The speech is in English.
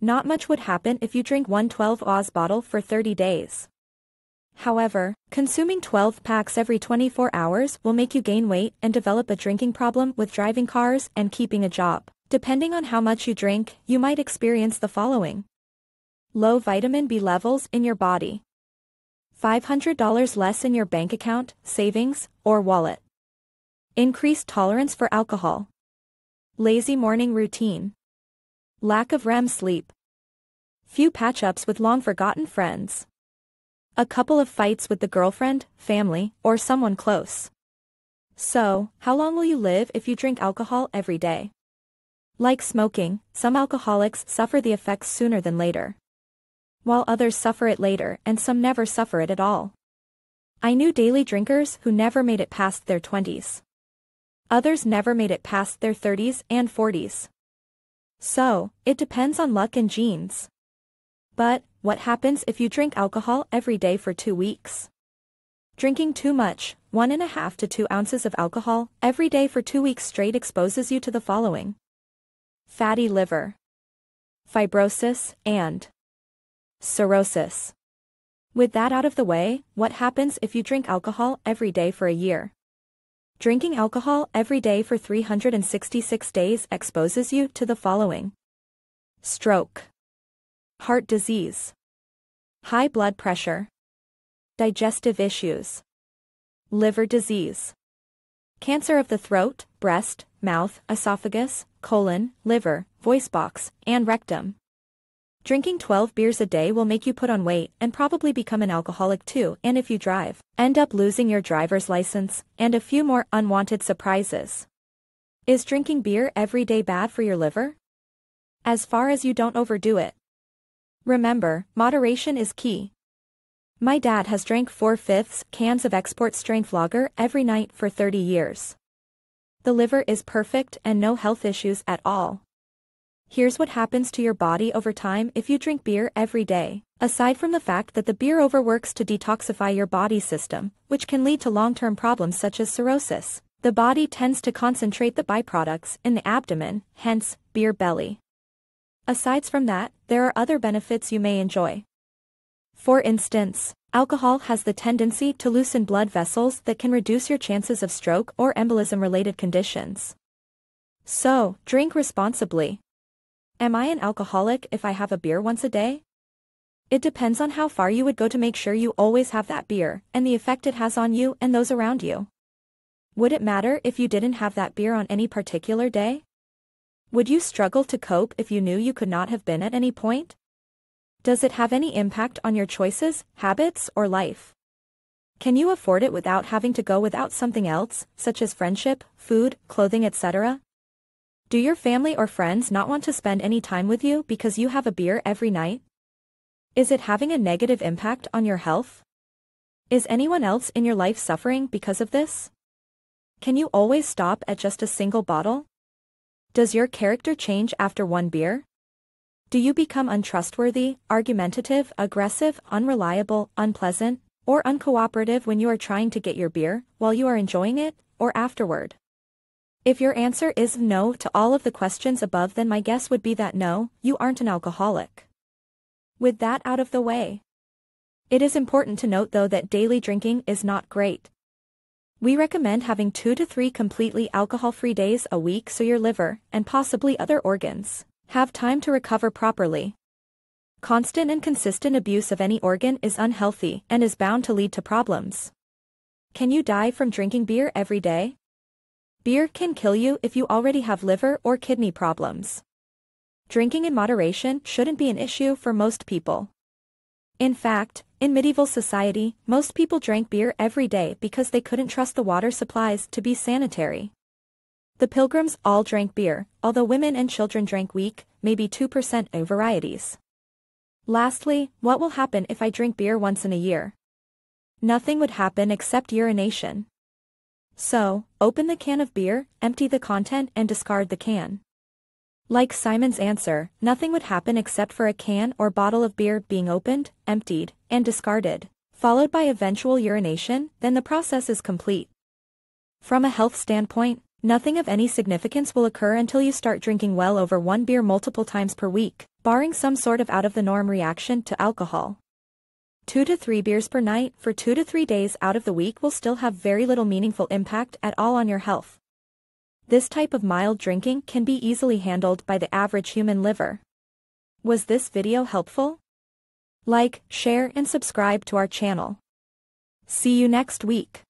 Not much would happen if you drink one 12 oz bottle for 30 days. However, consuming 12 packs every 24 hours will make you gain weight and develop a drinking problem with driving cars and keeping a job. Depending on how much you drink, you might experience the following. Low vitamin B levels in your body. $500 less in your bank account, savings, or wallet. Increased tolerance for alcohol. Lazy morning routine. Lack of REM sleep. Few patch-ups with long-forgotten friends. A couple of fights with the girlfriend, family, or someone close. So, how long will you live if you drink alcohol every day? Like smoking, some alcoholics suffer the effects sooner than later, while others suffer it later and some never suffer it at all. I knew daily drinkers who never made it past their 20s. Others never made it past their 30s and 40s. So, it depends on luck and genes. But, what happens if you drink alcohol every day for 2 weeks? Drinking too much, 1.5 to 2 ounces of alcohol, every day for 2 weeks straight exposes you to the following. Fatty liver, fibrosis, and cirrhosis. With that out of the way, what happens if you drink alcohol every day for a year? Drinking alcohol every day for 366 days exposes you to the following. Stroke, heart disease, high blood pressure, digestive issues, liver disease, cancer of the throat, breast, mouth, esophagus, colon, liver, voice box, and rectum. Drinking 12 beers a day will make you put on weight and probably become an alcoholic too, and if you drive, end up losing your driver's license, and a few more unwanted surprises. Is drinking beer every day bad for your liver? As far as you don't overdo it. Remember, moderation is key. My dad has drank 4/5 cans of export strength lager every night for 30 years. The liver is perfect and no health issues at all. Here's what happens to your body over time if you drink beer every day. Aside from the fact that the beer overworks to detoxify your body system, which can lead to long-term problems such as cirrhosis, the body tends to concentrate the byproducts in the abdomen, hence, beer belly. Aside from that, there are other benefits you may enjoy. For instance, alcohol has the tendency to loosen blood vessels that can reduce your chances of stroke or embolism-related conditions. So, drink responsibly. Am I an alcoholic if I have a beer once a day? It depends on how far you would go to make sure you always have that beer, and the effect it has on you and those around you. Would it matter if you didn't have that beer on any particular day? Would you struggle to cope if you knew you could not have been at any point? Does it have any impact on your choices, habits, or life? Can you afford it without having to go without something else, such as friendship, food, clothing, etc.? Do your family or friends not want to spend any time with you because you have a beer every night? Is it having a negative impact on your health? Is anyone else in your life suffering because of this? Can you always stop at just a single bottle? Does your character change after one beer? Do you become untrustworthy, argumentative, aggressive, unreliable, unpleasant, or uncooperative when you are trying to get your beer, while you are enjoying it, or afterward? If your answer is no to all of the questions above, then my guess would be that no, you aren't an alcoholic. With that out of the way, it is important to note though that daily drinking is not great. We recommend having 2 to 3 completely alcohol-free days a week so your liver, and possibly other organs, have time to recover properly. Constant and consistent abuse of any organ is unhealthy and is bound to lead to problems. Can you die from drinking beer every day? Beer can kill you if you already have liver or kidney problems. Drinking in moderation shouldn't be an issue for most people. In fact, in medieval society, most people drank beer every day because they couldn't trust the water supplies to be sanitary. The pilgrims all drank beer, although women and children drank weak, maybe 2% varieties. Lastly, what will happen if I drink beer once in a year? Nothing would happen except urination. So, open the can of beer, empty the content and discard the can. Like Simon's answer, nothing would happen except for a can or bottle of beer being opened, emptied, and discarded, followed by eventual urination, then the process is complete. From a health standpoint, nothing of any significance will occur until you start drinking well over 1 beer multiple times per week. barring some sort of out-of-the-norm reaction to alcohol. 2 to 3 beers per night for 2 to 3 days out of the week will still have very little meaningful impact at all on your health. This type of mild drinking can be easily handled by the average human liver. Was this video helpful? Like, share and subscribe to our channel. See you next week.